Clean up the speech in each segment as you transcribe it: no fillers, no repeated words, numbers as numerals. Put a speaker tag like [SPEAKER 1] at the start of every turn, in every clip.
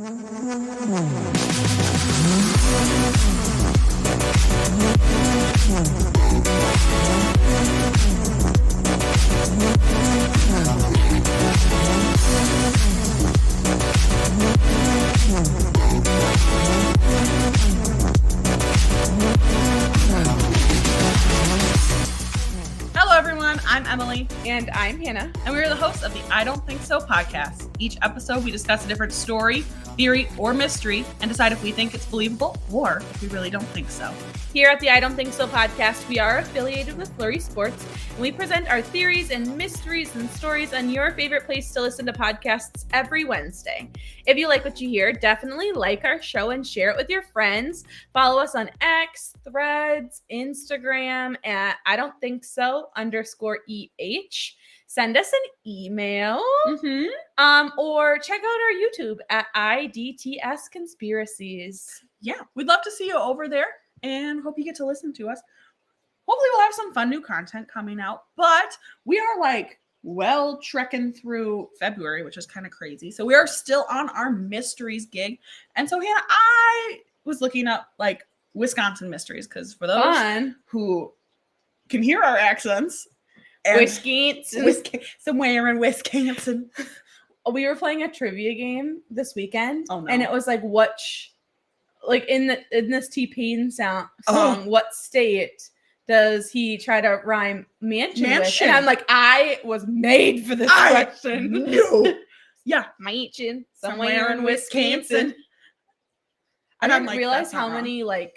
[SPEAKER 1] Hello, everyone. I'm Emily.
[SPEAKER 2] And I'm Hannah.
[SPEAKER 1] And we are the hosts of the I Don't Think So podcast. Each episode, we discuss a different story, theory, or mystery and decide if we think it's believable or if we really don't think so.
[SPEAKER 2] Here at the I Don't Think So podcast, we are affiliated with Flurry Sports, and we present our theories and mysteries and stories on your favorite place to listen to podcasts every Wednesday. If you like what you hear, definitely like our show and share it with your friends. Follow us on X, Threads, Instagram at I Don't Think So _EH. Send us an email, or check out our YouTube at IDTS Conspiracies.
[SPEAKER 1] Yeah, we'd love to see you over there and hope you get to listen to us. Hopefully we'll have some fun new content coming out, but we are trekking through February, which is kind of crazy. So we are still on our mysteries gig. And so Hannah, I was looking up Wisconsin mysteries because for those who can hear our accents, somewhere in Wisconsin.
[SPEAKER 2] We were playing a trivia game this weekend.
[SPEAKER 1] Oh, no.
[SPEAKER 2] And it was in this T-Pain song, what state does he try to rhyme mansion with? And I'm like, I was made for this question.
[SPEAKER 1] No. Yeah.
[SPEAKER 2] Mansion somewhere in Wisconsin. I
[SPEAKER 1] And I'm
[SPEAKER 2] didn't
[SPEAKER 1] like,
[SPEAKER 2] realize
[SPEAKER 1] that's not
[SPEAKER 2] how
[SPEAKER 1] wrong.
[SPEAKER 2] many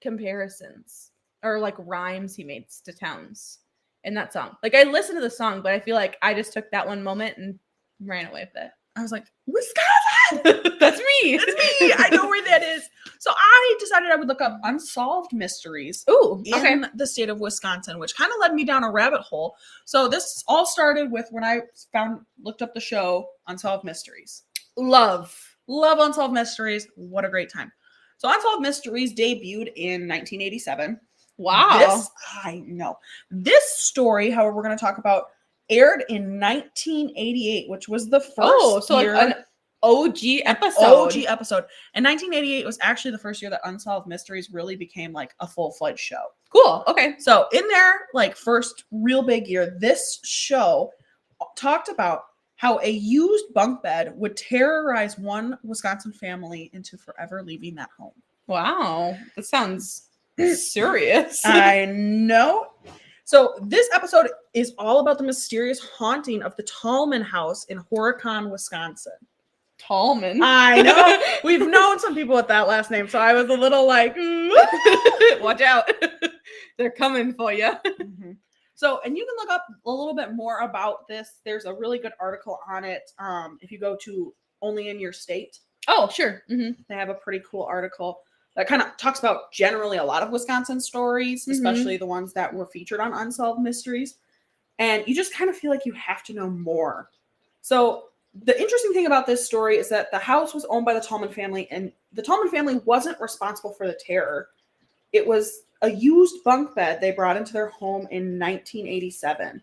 [SPEAKER 2] comparisons or rhymes he makes to towns in that song. I listened to the song, but I feel like I just took that one moment and ran away with it.
[SPEAKER 1] I was like, Wisconsin!
[SPEAKER 2] That's me.
[SPEAKER 1] That's me. I know where that is. So I decided I would look up unsolved mysteries in the state of Wisconsin, which kind of led me down a rabbit hole. So this all started with when I looked up the show Unsolved Mysteries. Love Unsolved Mysteries. What a great time. So Unsolved Mysteries debuted in 1987.
[SPEAKER 2] Wow.
[SPEAKER 1] I know. This story, however, we're going to talk about, aired in 1988, which was the first year.
[SPEAKER 2] An OG episode.
[SPEAKER 1] OG episode. And 1988 was actually the first year that Unsolved Mysteries really became a full-fledged show.
[SPEAKER 2] Cool. Okay.
[SPEAKER 1] So in their first real big year, this show talked about how a used bunk bed would terrorize one Wisconsin family into forever leaving that home.
[SPEAKER 2] Wow. That sounds serious.
[SPEAKER 1] I know. So this episode is all about the mysterious haunting of the Tallman house in Horicon, Wisconsin.
[SPEAKER 2] Tallman.
[SPEAKER 1] I know. We've known some people with that last name, so I was a little
[SPEAKER 2] watch out. They're coming for you.
[SPEAKER 1] Mm-hmm. So, and you can look up a little bit more about this. There's a really good article on it. If you go to Only in Your State.
[SPEAKER 2] Oh, sure. Mm-hmm.
[SPEAKER 1] They have a pretty cool article that kind of talks about generally a lot of Wisconsin stories, especially the ones that were featured on Unsolved Mysteries. And you just kind of feel like you have to know more. So the interesting thing about this story is that the house was owned by the Tallman family, and the Tallman family wasn't responsible for the terror. It was a used bunk bed they brought into their home in 1987.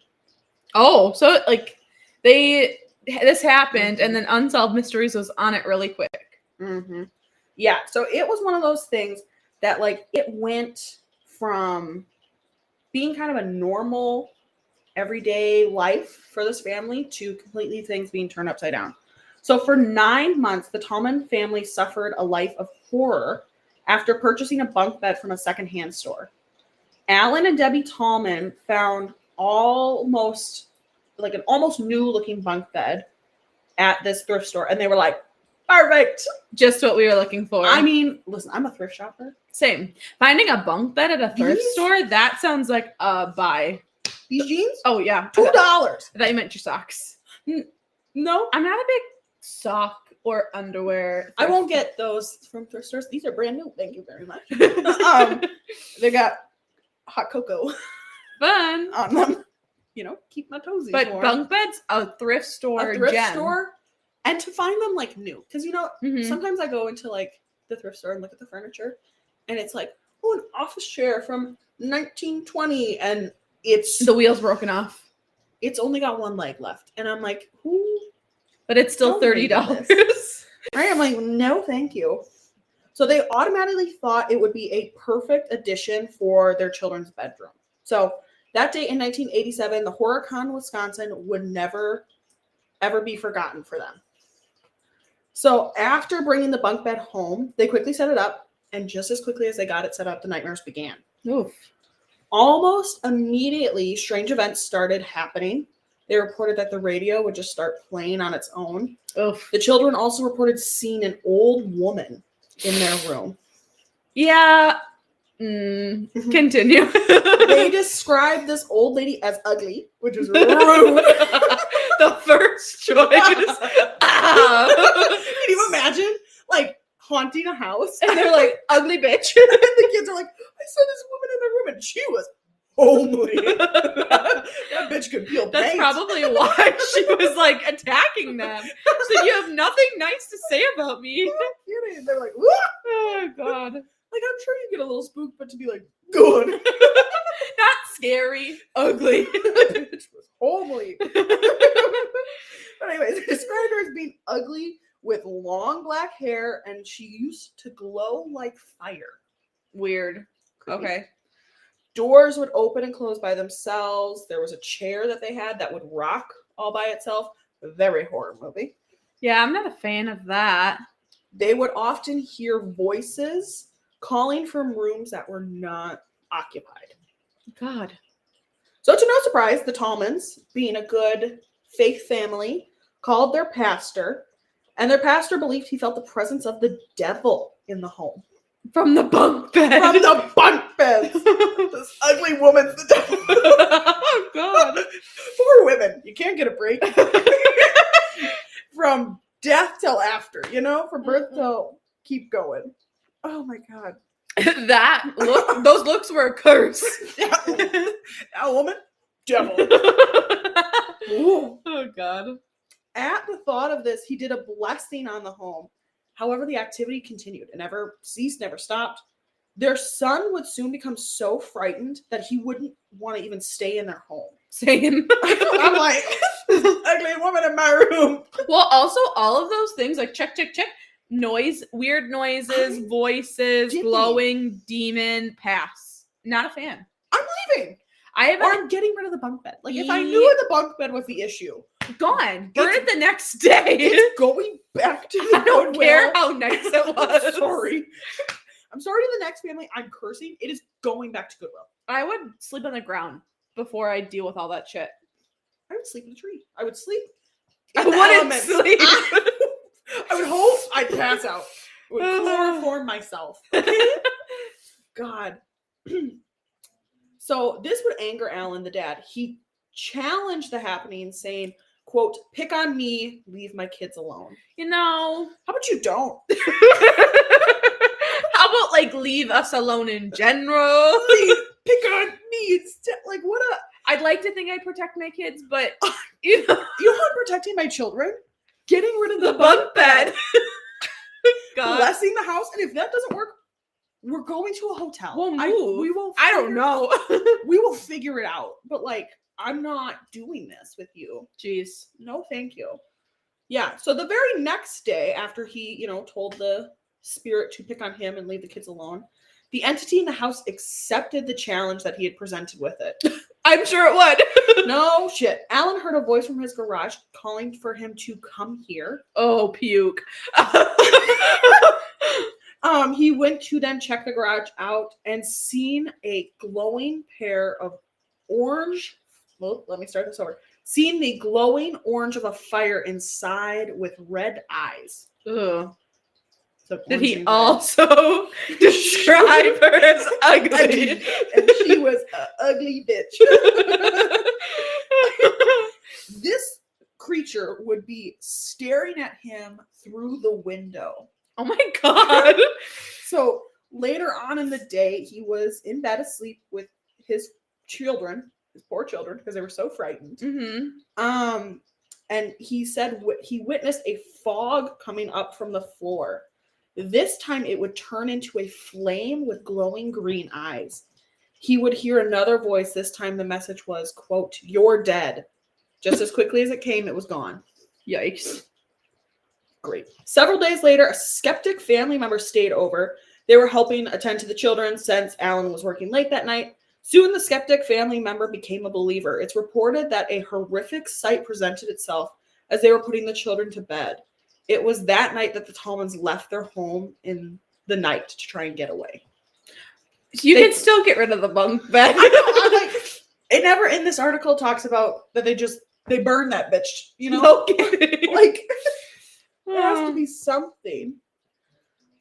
[SPEAKER 2] Oh, so this happened, and then Unsolved Mysteries was on it really quick.
[SPEAKER 1] Mm-hmm. Yeah, so it was one of those things that it went from being kind of a normal everyday life for this family to completely things being turned upside down. So for 9 months, the Tallman family suffered a life of horror after purchasing a bunk bed from a secondhand store. Alan and Debbie Tallman found an almost new looking bunk bed at this thrift store, and they were like, perfect.
[SPEAKER 2] Just what we were looking for.
[SPEAKER 1] I mean, listen, I'm a thrift shopper.
[SPEAKER 2] Same. Finding a bunk bed at a thrift store, that sounds like a buy.
[SPEAKER 1] These jeans?
[SPEAKER 2] Oh, yeah.
[SPEAKER 1] $2.
[SPEAKER 2] I thought you meant your socks.
[SPEAKER 1] No.
[SPEAKER 2] I'm not a big sock or underwear.
[SPEAKER 1] I won't get those from thrift stores. These are brand new. Thank you very much. They got hot cocoa
[SPEAKER 2] Fun.
[SPEAKER 1] on them. Keep my toesies
[SPEAKER 2] But
[SPEAKER 1] warm.
[SPEAKER 2] bunk beds, a thrift store
[SPEAKER 1] store. And to find them new. Because, sometimes I go into the thrift store and look at the furniture. And it's an office chair from 1920. And it's...
[SPEAKER 2] The wheel's broken off.
[SPEAKER 1] It's only got one leg left. And I'm like, who?
[SPEAKER 2] But it's still $30.
[SPEAKER 1] Right? I'm like, no, thank you. So they automatically thought it would be a perfect addition for their children's bedroom. So that day in 1987, the Horicon, Wisconsin would never, ever be forgotten for them. So after bringing the bunk bed home, they quickly set it up. And just as quickly as they got it set up, the nightmares began.
[SPEAKER 2] Oof.
[SPEAKER 1] Almost immediately, strange events started happening. They reported that the radio would just start playing on its own.
[SPEAKER 2] Oof.
[SPEAKER 1] The children also reported seeing an old woman in their room.
[SPEAKER 2] Yeah. Continue.
[SPEAKER 1] They described this old lady as ugly, which is rude.
[SPEAKER 2] The first choice.
[SPEAKER 1] Can you imagine, like, haunting a house?
[SPEAKER 2] And they're like, ugly bitch.
[SPEAKER 1] And the kids are like, I saw this woman in the room and she was homely. That bitch could peel paint.
[SPEAKER 2] That's probably why she was, like, attacking them. So you have nothing nice to say about me.
[SPEAKER 1] They're like, whoa!
[SPEAKER 2] Oh, God.
[SPEAKER 1] Like, I'm sure you get a little spooked, but to be like, good.
[SPEAKER 2] Not scary. Ugly.
[SPEAKER 1] That bitch was homely. But anyways, they described her as being ugly with long black hair, and she used to glow like fire.
[SPEAKER 2] Weird.
[SPEAKER 1] Creepy.
[SPEAKER 2] Okay.
[SPEAKER 1] Doors would open and close by themselves. There was a chair that they had that would rock all by itself. A very horror movie.
[SPEAKER 2] Yeah, I'm not a fan of that.
[SPEAKER 1] They would often hear voices calling from rooms that were not occupied.
[SPEAKER 2] God.
[SPEAKER 1] So to no surprise, the Tallmans, being a good faith family, called their pastor, and their pastor believed he felt the presence of the devil in the home.
[SPEAKER 2] From the bunk bed.
[SPEAKER 1] From the bunk beds. This ugly woman's the devil.
[SPEAKER 2] Oh, God.
[SPEAKER 1] Poor women. You can't get a break. From death till after, you know? From birth till keep going. Oh, my God.
[SPEAKER 2] That look, those looks were a curse.
[SPEAKER 1] That woman, devil. Ooh.
[SPEAKER 2] Oh, God.
[SPEAKER 1] At the thought of this, he did a blessing on the home. However, the activity continued and never ceased, never stopped. Their son would soon become so frightened that he wouldn't want to even stay in their home.
[SPEAKER 2] Same.
[SPEAKER 1] I'm like, this ugly woman in my room.
[SPEAKER 2] Well, also, all of those things, like check, noise, weird noises, voices,
[SPEAKER 1] Dippy.
[SPEAKER 2] glowing, demon, pass. Not a fan.
[SPEAKER 1] I'm leaving.
[SPEAKER 2] I haven't
[SPEAKER 1] Or I'm getting rid of the bunk bed. Like, if I knew the bunk bed was the issue,
[SPEAKER 2] gone. Burn it the next day.
[SPEAKER 1] it's going back to the
[SPEAKER 2] I don't
[SPEAKER 1] Goodwill.
[SPEAKER 2] care how nice it was.
[SPEAKER 1] I'm sorry. I'm sorry to the next family. I'm cursing. It is going back to Goodwill.
[SPEAKER 2] I would sleep on the ground before I deal with all that shit.
[SPEAKER 1] I would sleep in a tree. I would sleep.
[SPEAKER 2] I
[SPEAKER 1] in the
[SPEAKER 2] wouldn't
[SPEAKER 1] elements.
[SPEAKER 2] sleep.
[SPEAKER 1] I would hope I'd pass out. I would chloroform myself. God. So this would anger Alan, the dad. He challenged the happening, saying, quote, pick on me, leave my kids alone.
[SPEAKER 2] You know.
[SPEAKER 1] How about you don't?
[SPEAKER 2] How about, like, leave us alone in general?
[SPEAKER 1] Pick on me instead. Like, what a...
[SPEAKER 2] I'd like to think I protect my kids, but, you know.
[SPEAKER 1] You know how I'm protecting my children? Getting rid of
[SPEAKER 2] The bunk bed. God.
[SPEAKER 1] Blessing the house. And if that doesn't work, we're going to a hotel.
[SPEAKER 2] We'll move.
[SPEAKER 1] We will.
[SPEAKER 2] I don't know.
[SPEAKER 1] We will figure it out. But, like, I'm not doing this with you.
[SPEAKER 2] Jeez.
[SPEAKER 1] No, thank you. Yeah. So the very next day after he, told the spirit to pick on him and leave the kids alone, the entity in the house accepted the challenge that he had presented with it.
[SPEAKER 2] I'm sure it would.
[SPEAKER 1] No shit. Alan heard a voice from his garage calling for him to come here.
[SPEAKER 2] Oh, puke.
[SPEAKER 1] He went to then check the garage out and seen a glowing pair of orange. Well, let me start this over. Seen the glowing orange of a fire inside with red eyes.
[SPEAKER 2] Ugh.
[SPEAKER 1] So
[SPEAKER 2] Did he
[SPEAKER 1] orange and red.
[SPEAKER 2] also describe her as ugly?
[SPEAKER 1] And she was an ugly bitch. This creature would be staring at him through the window.
[SPEAKER 2] Oh my God.
[SPEAKER 1] So later on in the day, he was in bed asleep with his children, his poor children, because they were so frightened.
[SPEAKER 2] Mm-hmm.
[SPEAKER 1] And he said he witnessed a fog coming up from the floor. This time it would turn into a flame with glowing green eyes. He would hear another voice. This time the message was, quote, "You're dead." Just as quickly as it came, it was gone.
[SPEAKER 2] Yikes.
[SPEAKER 1] Great. Several days later, a skeptic family member stayed over. They were helping attend to the children since Alan was working late that night. Soon, the skeptic family member became a believer. It's reported that a horrific sight presented itself as they were putting the children to bed. It was that night that the Tallmans left their home in the night to try and get away.
[SPEAKER 2] You can still get rid of the bunk bed.
[SPEAKER 1] I'm like, it never in this article talks about that they burned that bitch, you know?
[SPEAKER 2] Okay.
[SPEAKER 1] Like, there has to be something.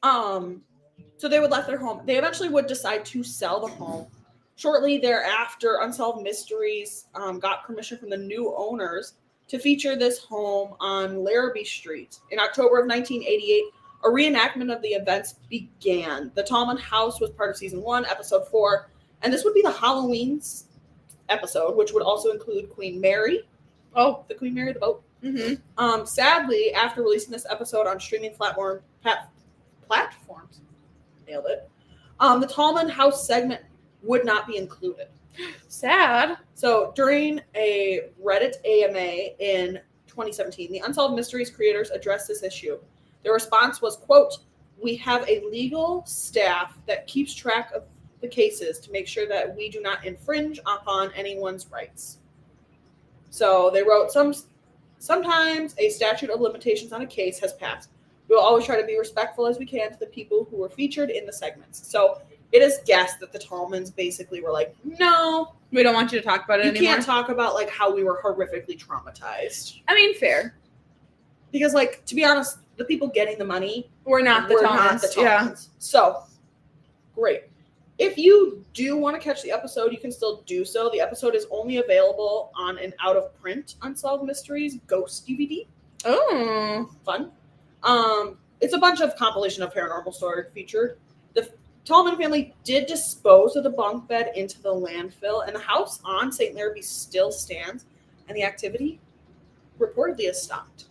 [SPEAKER 1] So they would left their home. They eventually would decide to sell the home. Shortly thereafter, Unsolved Mysteries got permission from the new owners to feature this home on Larrabee Street. In October of 1988, a reenactment of the events began. The Tallman house was part of season 1, episode 4, and this would be the Halloween episode, which would also include Queen Mary. Oh, the Queen Mary, the boat.
[SPEAKER 2] Mm-hmm.
[SPEAKER 1] Sadly, after releasing this episode on streaming platforms, nailed it. The Tallman house segment would not be included.
[SPEAKER 2] Sad.
[SPEAKER 1] So during a Reddit AMA in 2017, the Unsolved Mysteries creators addressed this issue. Their response was, quote, "We have a legal staff that keeps track of the cases to make sure that we do not infringe upon anyone's rights." So they wrote, sometimes a statute of limitations on a case has passed. We will always try to be respectful as we can to the people who were featured in the segments. So it is guessed that the Tallmans basically were like, no,
[SPEAKER 2] we don't want you to talk about it anymore.
[SPEAKER 1] You can't talk about like how we were horrifically traumatized.
[SPEAKER 2] I mean, fair.
[SPEAKER 1] Because like, to be honest, the people getting the money
[SPEAKER 2] were not the Tallmans.
[SPEAKER 1] Yeah. So, great. If you do want to catch the episode, you can still do so. The episode is only available on an out-of-print Unsolved Mysteries Ghost DVD.
[SPEAKER 2] Oh.
[SPEAKER 1] Fun. It's a bunch of compilation of paranormal stories featured. The Tallman family did dispose of the bunk bed into the landfill, and the house on St. Larrabee still stands, and the activity reportedly has stopped.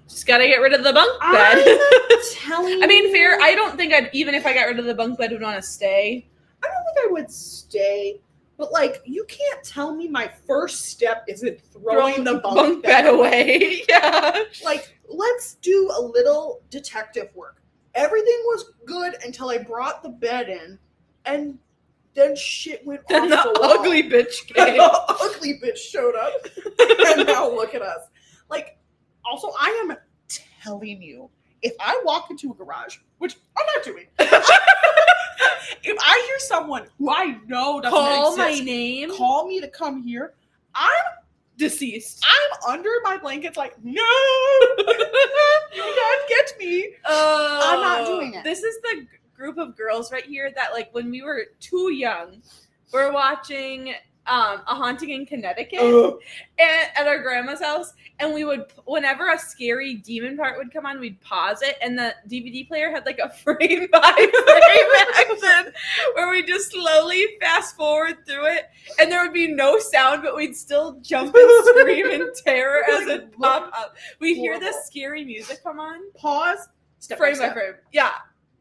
[SPEAKER 2] Just gotta get rid of the bunk bed.
[SPEAKER 1] I'm telling you.
[SPEAKER 2] I mean, fair. I don't think even if I got rid of the bunk bed, would want to stay.
[SPEAKER 1] I don't think I would stay, but like, you can't tell me my first step isn't throwing the bunk bed away.
[SPEAKER 2] Yeah.
[SPEAKER 1] Like, let's do a little detective work. Everything was good until I brought the bed in, and then shit went
[SPEAKER 2] then
[SPEAKER 1] off the wall.
[SPEAKER 2] Ugly bitch came.
[SPEAKER 1] The ugly bitch showed up, and now look at us. Like, also, I am telling you, if I walk into a garage, which I'm not doing, if I hear someone who I know doesn't
[SPEAKER 2] call
[SPEAKER 1] exist,
[SPEAKER 2] my name,
[SPEAKER 1] call me to come here, I'm
[SPEAKER 2] deceased.
[SPEAKER 1] I'm under my blankets like, no, you can't get me. I'm not doing it.
[SPEAKER 2] This is the group of girls right here that, like, when we were too young, we're watching A Haunting in Connecticut at our grandma's house, and we would, whenever a scary demon part would come on, we'd pause it, and the DVD player had like a frame by frame action where we just slowly fast forward through it, and there would be no sound, but we'd still jump and scream in terror as it popped up. We'd hear the scary music come on,
[SPEAKER 1] pause, step
[SPEAKER 2] frame
[SPEAKER 1] by
[SPEAKER 2] frame. Yeah,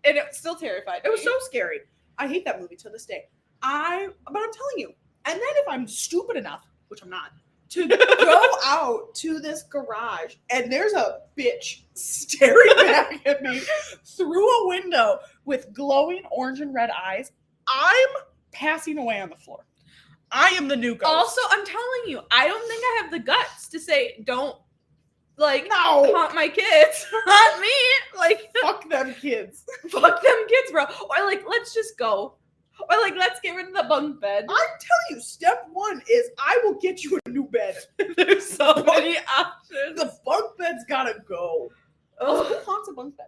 [SPEAKER 2] and it still terrified me.
[SPEAKER 1] It was so scary. I hate that movie to this day. But I'm telling you. And then if I'm stupid enough, which I'm not, to go out to this garage and there's a bitch staring back at me through a window with glowing orange and red eyes, I'm passing away on the floor. I am the new ghost.
[SPEAKER 2] Also, I'm telling you, I don't think I have the guts to say, don't, like,
[SPEAKER 1] no,
[SPEAKER 2] haunt my kids. Haunt me. Like,
[SPEAKER 1] fuck them kids.
[SPEAKER 2] Fuck them kids, bro. Or, like, let's just go. Or, like, let's get rid of the bunk bed.
[SPEAKER 1] I'm telling you, step one is I will get you a new bed.
[SPEAKER 2] There's so many options.
[SPEAKER 1] The bunk bed's gotta go. Also, who haunts a bunk bed?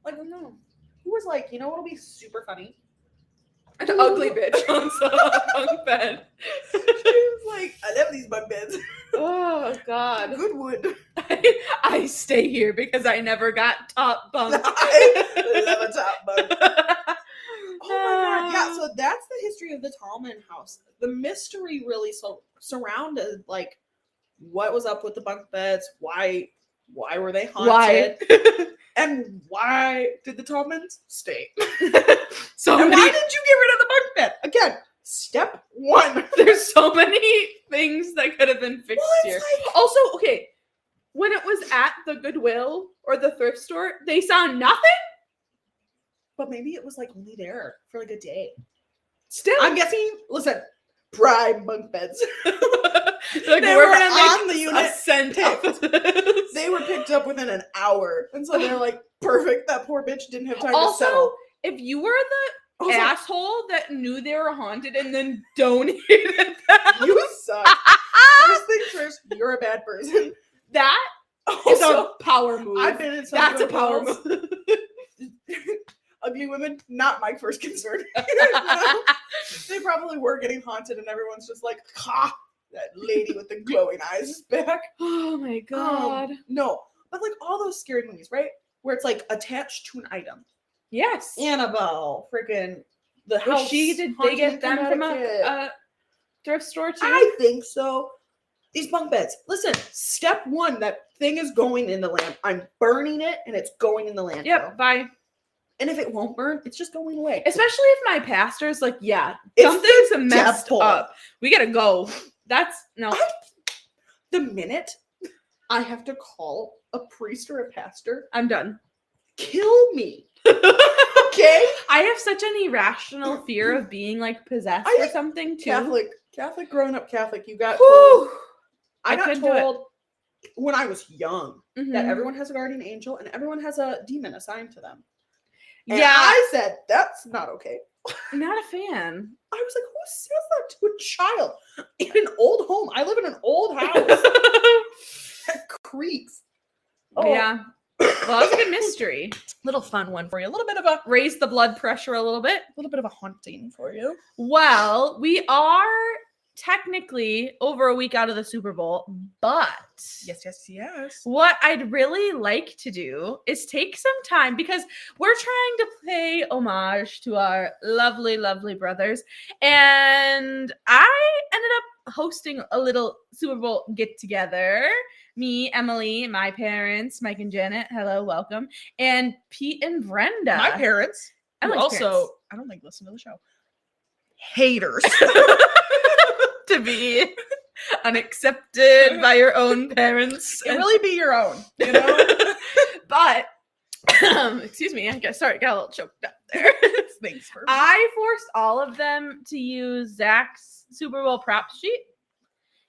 [SPEAKER 1] Like, I don't know. Who was like, you know what'll be super funny?
[SPEAKER 2] An ugly bitch haunts a bunk bed.
[SPEAKER 1] She was like, I love these bunk beds.
[SPEAKER 2] Oh, God.
[SPEAKER 1] Good wood.
[SPEAKER 2] I stay here because I never got top bunk.
[SPEAKER 1] I love a top bunk. Oh my God. Yeah, so that's the history of the Tallman house. The mystery really surrounded, like, what was up with the bunk beds? Why were they haunted?
[SPEAKER 2] Why?
[SPEAKER 1] And why did the Tallmans stay?
[SPEAKER 2] So
[SPEAKER 1] and why did you get rid of the bunk bed? Again, step one.
[SPEAKER 2] There's so many things that could have been fixed here. Like, also, okay, when it was at the Goodwill or the thrift store, they saw nothing?
[SPEAKER 1] But maybe it was like only there for like a day.
[SPEAKER 2] Still.
[SPEAKER 1] I'm guessing, listen, prime bunk beds.
[SPEAKER 2] Like,
[SPEAKER 1] They
[SPEAKER 2] we're
[SPEAKER 1] were
[SPEAKER 2] gonna make
[SPEAKER 1] on the unit,
[SPEAKER 2] a cent off of this.
[SPEAKER 1] They were picked up within an hour. And so they're like, perfect. That poor bitch didn't have time to
[SPEAKER 2] Also,
[SPEAKER 1] settle.
[SPEAKER 2] if you were the
[SPEAKER 1] I was like,
[SPEAKER 2] asshole that knew they were haunted and then donated them,
[SPEAKER 1] you suck. First things first, you're a bad person.
[SPEAKER 2] that is
[SPEAKER 1] Also,
[SPEAKER 2] a power move.
[SPEAKER 1] I've been in some
[SPEAKER 2] That's a
[SPEAKER 1] Goodwills.
[SPEAKER 2] power move.
[SPEAKER 1] Ugly women, not my first concern. They probably were getting haunted, and everyone's just like, ha, that lady with the glowing eyes is back.
[SPEAKER 2] Oh my god.
[SPEAKER 1] No, but like all those scary movies, right? Where it's like attached to an item.
[SPEAKER 2] Yes.
[SPEAKER 1] Annabelle, freaking the
[SPEAKER 2] Was
[SPEAKER 1] house.
[SPEAKER 2] did they
[SPEAKER 1] Haunting
[SPEAKER 2] get
[SPEAKER 1] in
[SPEAKER 2] them from
[SPEAKER 1] Connecticut.
[SPEAKER 2] a thrift store too?
[SPEAKER 1] I think so. These bunk beds. Listen, step one, that thing is going in the land. I'm burning it, and it's going in the landfill.
[SPEAKER 2] Yep, bye.
[SPEAKER 1] And if it won't burn, it's just going away.
[SPEAKER 2] Especially if my pastor's like, yeah,
[SPEAKER 1] It's
[SPEAKER 2] something's messed
[SPEAKER 1] devil.
[SPEAKER 2] up. We gotta go. That's no.
[SPEAKER 1] The minute I have to call a priest or a pastor,
[SPEAKER 2] I'm done.
[SPEAKER 1] kill me. Okay?
[SPEAKER 2] I have such an irrational fear of being like possessed or something too.
[SPEAKER 1] Catholic, grown up Catholic, you got
[SPEAKER 2] Whew.
[SPEAKER 1] told. I got
[SPEAKER 2] couldn't do it.
[SPEAKER 1] told when I was young
[SPEAKER 2] Mhm.
[SPEAKER 1] that everyone has a guardian angel and everyone has a demon assigned to them. And
[SPEAKER 2] Yeah.
[SPEAKER 1] I said, that's not okay.
[SPEAKER 2] Not a fan.
[SPEAKER 1] I was like, who says that to a child? In an old home. I live in an old house. That creeps. Oh,
[SPEAKER 2] Yeah. Well, that was a good mystery.
[SPEAKER 1] Little fun one for you. A little bit of
[SPEAKER 2] Raise the blood pressure a little bit.
[SPEAKER 1] a haunting for you.
[SPEAKER 2] Well, we are technically over a week out of the Super Bowl, but
[SPEAKER 1] Yes.
[SPEAKER 2] what I'd really like to do is take some time because we're trying to pay homage to our lovely, lovely brothers. And I ended up hosting a little Super Bowl get together. Me, Emily, my parents, Mike and Janet, hello, welcome, and Pete and Brenda.
[SPEAKER 1] My parents, who
[SPEAKER 2] Emily's
[SPEAKER 1] also,
[SPEAKER 2] parents.
[SPEAKER 1] I don't think listen to the show. Haters.
[SPEAKER 2] To be unaccepted by your own parents.
[SPEAKER 1] It really be your own, you know?
[SPEAKER 2] But excuse me, got a little choked up there.
[SPEAKER 1] Thanks for
[SPEAKER 2] I forced all of them to use Zach's Super Bowl prop sheet.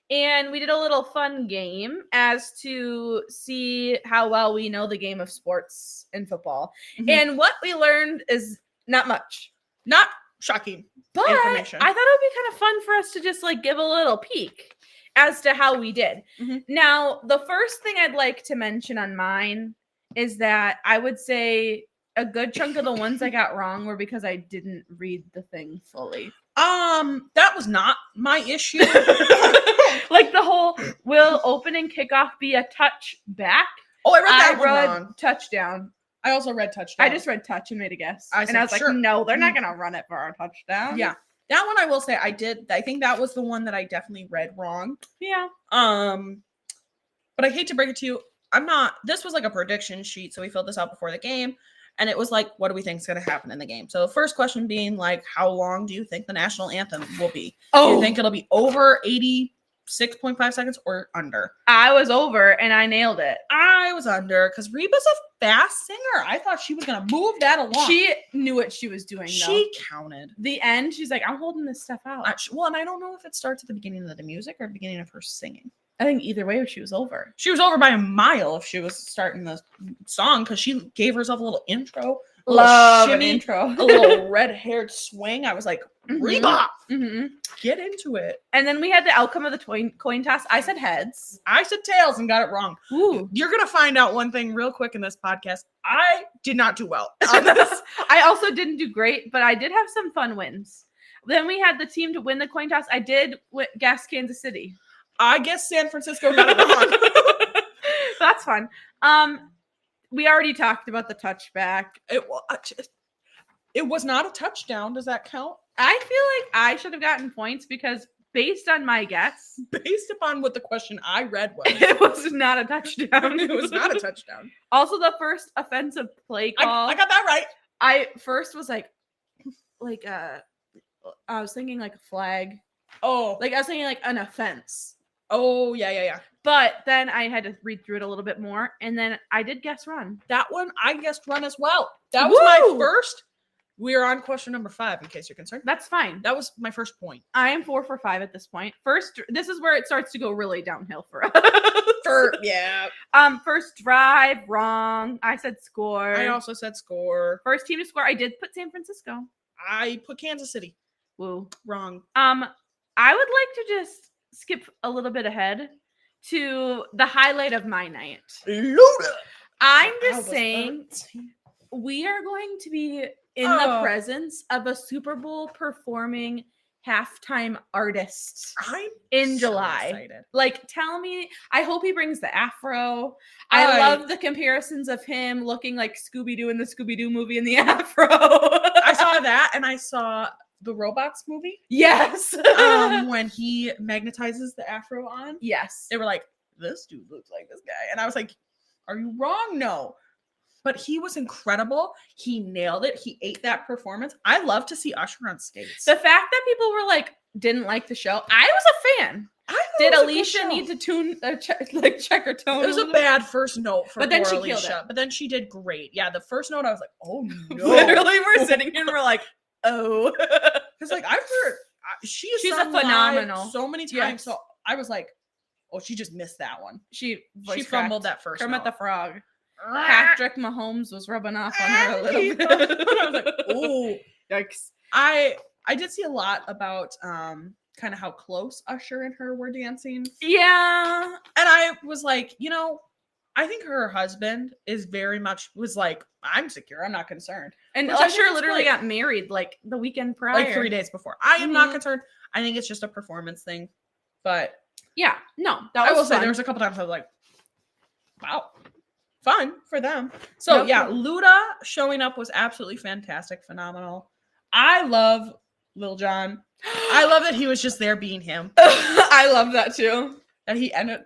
[SPEAKER 2] And we did a little fun game as to see how well we know the game of sports and football.
[SPEAKER 1] Mhm.
[SPEAKER 2] And what we learned is not much.
[SPEAKER 1] Not shocking.
[SPEAKER 2] But
[SPEAKER 1] Information.
[SPEAKER 2] I thought it would be kind of fun for us to just like give a little peek as to how we did.
[SPEAKER 1] Mhm.
[SPEAKER 2] Now, the first thing I'd like to mention on mine is that I would say a good chunk of the ones I got wrong were because I didn't read the thing fully.
[SPEAKER 1] That was not my issue.
[SPEAKER 2] Like the whole will opening kickoff be a touch back?
[SPEAKER 1] Oh, I read that
[SPEAKER 2] I
[SPEAKER 1] one
[SPEAKER 2] read
[SPEAKER 1] wrong.
[SPEAKER 2] touchdown.
[SPEAKER 1] I also read touchdown.
[SPEAKER 2] I just read touch and made a guess.
[SPEAKER 1] I
[SPEAKER 2] And
[SPEAKER 1] said,
[SPEAKER 2] I was like,
[SPEAKER 1] sure.
[SPEAKER 2] no, they're not gonna run it for a touchdown.
[SPEAKER 1] Yeah. That one I will say I did. I think that was the one that I definitely read wrong.
[SPEAKER 2] Yeah.
[SPEAKER 1] But I hate to break it to you. This was like a prediction sheet. So we filled this out before the game. And it was like, what do we think is going to happen in the game? So the first question being like, how long do you think the national anthem will be? Do you think it'll be over 86.5 seconds or under?
[SPEAKER 2] I was over and I nailed it.
[SPEAKER 1] I was under because Reba's a fast singer. I thought she was going to move that along.
[SPEAKER 2] She knew what she was doing, though.
[SPEAKER 1] She counted.
[SPEAKER 2] The end, she's like, I'm holding this stuff out.
[SPEAKER 1] Well, and I don't know if it starts at the beginning of the music or the beginning of her singing.
[SPEAKER 2] I think either way, she was over.
[SPEAKER 1] She was over by a mile if she was starting the song because she gave herself a little intro. A little
[SPEAKER 2] Love an
[SPEAKER 1] shimmy,
[SPEAKER 2] intro.
[SPEAKER 1] a little red-haired swing. I was like,
[SPEAKER 2] Mhm.
[SPEAKER 1] Reba,
[SPEAKER 2] Mm-hmm.
[SPEAKER 1] get into it.
[SPEAKER 2] And then we had the outcome of the coin toss. I said heads.
[SPEAKER 1] I said tails and got it wrong.
[SPEAKER 2] Ooh.
[SPEAKER 1] You're going to find out one thing real quick in this podcast. I did not do well on this.
[SPEAKER 2] I also didn't do great, but I did have some fun wins. Then we had the team to win the coin toss. I did guess Kansas City.
[SPEAKER 1] I guess San Francisco got it wrong.
[SPEAKER 2] That's fun. We already talked about the touchback.
[SPEAKER 1] It was not a touchdown. Does that count?
[SPEAKER 2] I feel like I should have gotten points because based on my guess,
[SPEAKER 1] Based upon what the question I read was.
[SPEAKER 2] it was not a touchdown.
[SPEAKER 1] It was not a touchdown.
[SPEAKER 2] Also, the first offensive play call.
[SPEAKER 1] I got that right.
[SPEAKER 2] I first was like I was thinking like a flag.
[SPEAKER 1] Oh,
[SPEAKER 2] Like I was thinking like an offense.
[SPEAKER 3] Oh, yeah.
[SPEAKER 2] But then I had to read through it a little bit more, and then I did guess run.
[SPEAKER 3] That one, I guessed run as well. That was my
[SPEAKER 2] Woo!
[SPEAKER 3] first. We're on question number 5, in case you're concerned.
[SPEAKER 2] That's fine.
[SPEAKER 3] That was my first point.
[SPEAKER 2] I am 4 for 5 at this point. First, this is where it starts to go really downhill for us.
[SPEAKER 3] Yeah.
[SPEAKER 2] First drive, wrong. I said score.
[SPEAKER 3] I also said score.
[SPEAKER 2] First team to score. I did put San Francisco.
[SPEAKER 3] I put Kansas City.
[SPEAKER 2] Woo.
[SPEAKER 3] Wrong.
[SPEAKER 2] I would like to just skip a little bit ahead to the highlight of my night.
[SPEAKER 3] Luda.
[SPEAKER 2] I'm just saying we are going to be in the presence of a Super Bowl performing halftime artist
[SPEAKER 3] I'm
[SPEAKER 2] in
[SPEAKER 3] so
[SPEAKER 2] July.
[SPEAKER 3] excited.
[SPEAKER 2] Like, tell me, I hope he brings the afro. I love the comparisons of him looking like Scooby-Doo in the Scooby-Doo movie in the afro.
[SPEAKER 3] I saw that, and I saw the Robots movie.
[SPEAKER 2] Yes.
[SPEAKER 3] When he magnetizes the afro on.
[SPEAKER 2] Yes.
[SPEAKER 3] They were like, this dude looks like this guy. And I was like, are you wrong? No. But he was incredible. He nailed it. He ate that performance. I love to see Usher on skates.
[SPEAKER 2] The fact that people were like, didn't like the show, I was a fan. Did Alicia need to check her tone?
[SPEAKER 3] It was a bad first note for
[SPEAKER 2] but then
[SPEAKER 3] poor
[SPEAKER 2] she
[SPEAKER 3] Alicia.
[SPEAKER 2] killed it.
[SPEAKER 3] But then she did great. Yeah, the first note I was like, oh no.
[SPEAKER 2] Literally, we're sitting here and we're like, oh.
[SPEAKER 3] Because like I've heard she's
[SPEAKER 2] a phenomenal.
[SPEAKER 3] So many times.
[SPEAKER 2] Yes.
[SPEAKER 3] So I was like, oh, she just missed that one.
[SPEAKER 2] She
[SPEAKER 3] fumbled that first
[SPEAKER 2] Kermit
[SPEAKER 3] note.
[SPEAKER 2] the Frog. Patrick Mahomes was rubbing off on her a little bit.
[SPEAKER 3] I was like, oh,
[SPEAKER 2] yikes.
[SPEAKER 3] I did see a lot about kind of how close Usher and her were dancing.
[SPEAKER 2] Yeah.
[SPEAKER 3] And I was like, I think her husband is very much was like, I'm secure, I'm not concerned.
[SPEAKER 2] And
[SPEAKER 3] Which I think
[SPEAKER 2] Usher
[SPEAKER 3] is
[SPEAKER 2] literally
[SPEAKER 3] great.
[SPEAKER 2] got married like the weekend prior.
[SPEAKER 3] Like 3 days before. I am not concerned. I think it's just a performance thing. But
[SPEAKER 2] yeah, no,
[SPEAKER 3] I will say
[SPEAKER 2] fun.
[SPEAKER 3] there was a couple times I was like, wow. Fun for them. So
[SPEAKER 2] Nope.
[SPEAKER 3] yeah, Luda showing up was absolutely fantastic, phenomenal. I love Lil Jon. I love that he was just there being him.
[SPEAKER 2] I love that too.
[SPEAKER 3] That he ended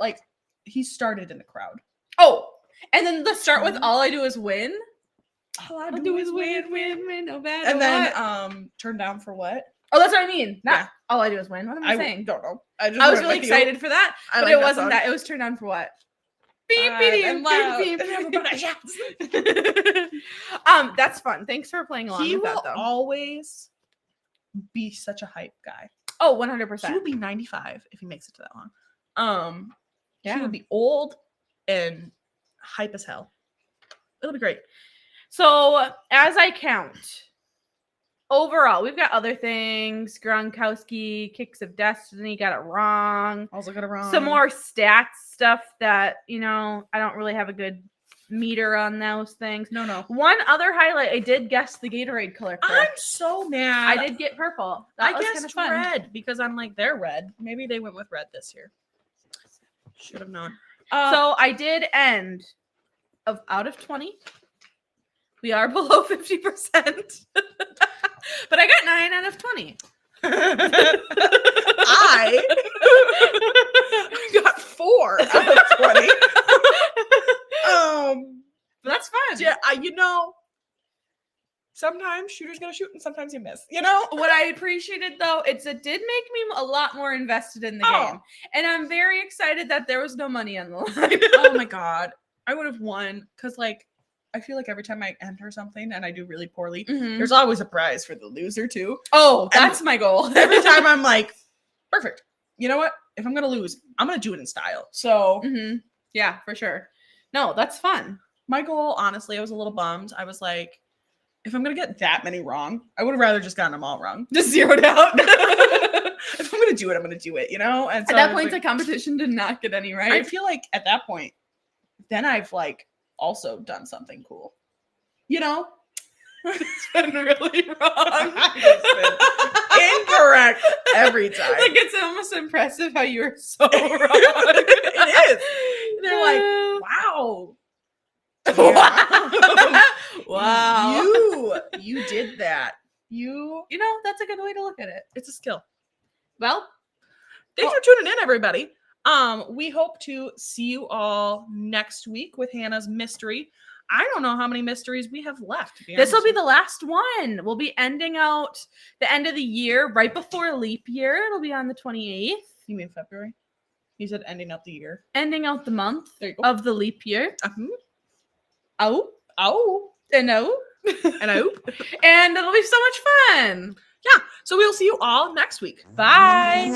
[SPEAKER 3] he started in the crowd.
[SPEAKER 2] Oh, and then the start with "All I Do Is Win."
[SPEAKER 3] All I do is win.
[SPEAKER 2] no bad.
[SPEAKER 3] And
[SPEAKER 2] no
[SPEAKER 3] then
[SPEAKER 2] what?
[SPEAKER 3] turn down for what?
[SPEAKER 2] Oh, that's what I mean. Not
[SPEAKER 3] Yeah.
[SPEAKER 2] All I Do Is Win. What am I saying?
[SPEAKER 3] Don't know.
[SPEAKER 2] I was really excited for that, but it wasn't
[SPEAKER 3] song.
[SPEAKER 2] that. It was turned on for what? Beep, beep,
[SPEAKER 3] And
[SPEAKER 2] beep,
[SPEAKER 3] loud.
[SPEAKER 2] beep,
[SPEAKER 3] And everybody shouts.
[SPEAKER 2] That's fun. Thanks for playing along
[SPEAKER 3] He
[SPEAKER 2] with
[SPEAKER 3] will
[SPEAKER 2] that, though.
[SPEAKER 3] always be such a hype guy.
[SPEAKER 2] Oh,
[SPEAKER 3] He
[SPEAKER 2] 100%.
[SPEAKER 3] will be 95 if he makes it to that long.
[SPEAKER 2] Yeah.
[SPEAKER 3] He will be old and hype as hell. It'll be great.
[SPEAKER 2] So, as I count, overall, we've got other things. Gronkowski, Kicks of Destiny, got it wrong.
[SPEAKER 3] Also got it wrong.
[SPEAKER 2] Some more stats stuff that, I don't really have a good meter on those things.
[SPEAKER 3] No.
[SPEAKER 2] One other highlight, I did guess the Gatorade color
[SPEAKER 3] I'm
[SPEAKER 2] correct.
[SPEAKER 3] so mad.
[SPEAKER 2] I did get purple. That
[SPEAKER 3] I
[SPEAKER 2] was
[SPEAKER 3] guessed
[SPEAKER 2] kind of fun.
[SPEAKER 3] red because I'm like, they're red. Maybe they went with red this year. Should have known.
[SPEAKER 2] So I did end out of 20. We are below 50%. But I got 9 out of 20.
[SPEAKER 3] I got 4 out of 20.
[SPEAKER 2] But that's fun.
[SPEAKER 3] Yeah, sometimes shooters gonna shoot and sometimes you miss.
[SPEAKER 2] What I appreciated though, it did make me a lot more invested in the game. And I'm very excited that there was no money on the line.
[SPEAKER 3] Oh my god. I would have won because I feel like every time I enter something and I do really poorly, there's always a prize for the loser too.
[SPEAKER 2] Oh, that's my goal.
[SPEAKER 3] Every time I'm like, perfect. You know what? If I'm gonna lose, I'm gonna do it in style. So
[SPEAKER 2] yeah, for sure. No, that's fun.
[SPEAKER 3] my goal, honestly, I was a little bummed. I was like, if I'm gonna get that many wrong, I would have rather just gotten them all wrong.
[SPEAKER 2] Just zeroed out.
[SPEAKER 3] If I'm gonna do it, I'm gonna do it, And
[SPEAKER 2] At that point, the competition did not get any right.
[SPEAKER 3] I feel like at that point, then I've also done something cool.
[SPEAKER 2] It's been really wrong.
[SPEAKER 3] Incorrect every time.
[SPEAKER 2] It's almost impressive how you were so wrong.
[SPEAKER 3] It is. They're like, wow.
[SPEAKER 2] Wow.
[SPEAKER 3] You did that.
[SPEAKER 2] That's a good way to look at it.
[SPEAKER 3] It's a skill.
[SPEAKER 2] Well,
[SPEAKER 3] Thanks for tuning in, everybody. We hope to see you all next week with Hannah's mystery. I don't know how many mysteries we have left.
[SPEAKER 2] This will be the last one. We'll be ending out the end of the year right before leap year. It'll be on the 28th.
[SPEAKER 3] You mean February? He said ending out the year.
[SPEAKER 2] Ending out the month
[SPEAKER 3] There you go.
[SPEAKER 2] of the leap year.
[SPEAKER 3] Oh.
[SPEAKER 2] And no.
[SPEAKER 3] And I hope.
[SPEAKER 2] And it'll be so much fun.
[SPEAKER 3] Yeah. So we'll see you all next week.
[SPEAKER 2] Bye.